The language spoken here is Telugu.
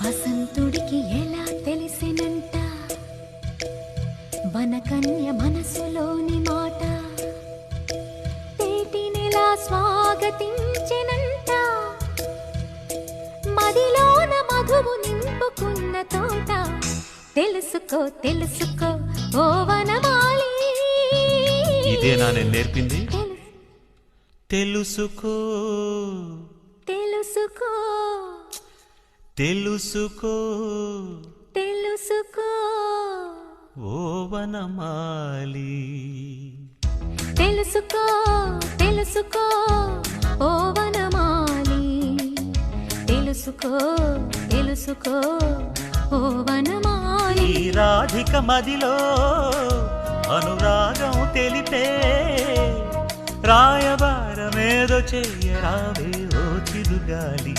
వసంతుడికి ఎలా తెలిసినంట వనకన్య మనసులోని మాట తేటినెలా స్వాగతించెనంట మదిలోన మధువు నింపుకున్న తోట తెలుసుకో తెలుసుకో ఓ వనమాలి ఇదేనా నేను నేర్పింది తెలుసుకో తెలుసుకో తెలుసుకో తెలుసుకో ఓ వనమాలి తెలుసుకో తెలుసుకో ఓ వనమాలి తెలుసుకో తెలుసుకో ఓ వనమాలి ఈ రాధిక మదిలో అనురాగం తెలిపే రాయబారమేదో చెయ్యరావే ఓ చిరుగాలి